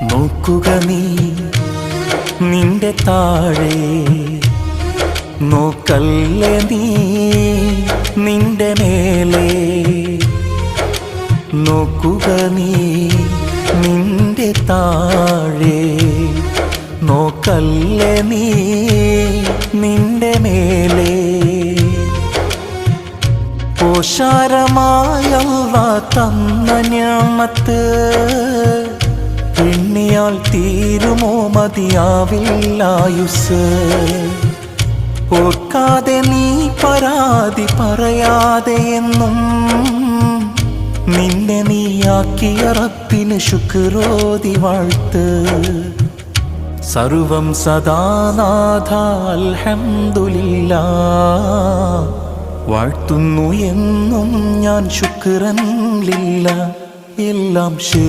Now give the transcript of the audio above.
നോക്കുക നീ നിന്റെ താഴെ, നോക്കല്ലേ നീ നിന്റെ മേലെ. നോക്കുക നീ നിന്റെ താഴെ, നോക്കല്ലേ നീ നിന്റെ മേലെ. ഓശാരമായ അല്ലാഹ് തന്ന നിഅമത്ത് എണ്ണിയാൽ തീരുമോ മതിയാവില്ലായുസ്. ഓർക്കാതെ നീ പരാതി പറയാതെ എന്നും നിന്നെ നീയാക്കിയ റബ്ബിന് ശുക്രോതി വാഴ്ത്ത്. സർവം സദാനാഥ അൽഹംദുലില്ലാഹ്, വാഴ്ത്തുന്നു എന്നും ഞാൻ ശുക്രൻ ലില്ലാഹ്. എല്ലാം ശരി.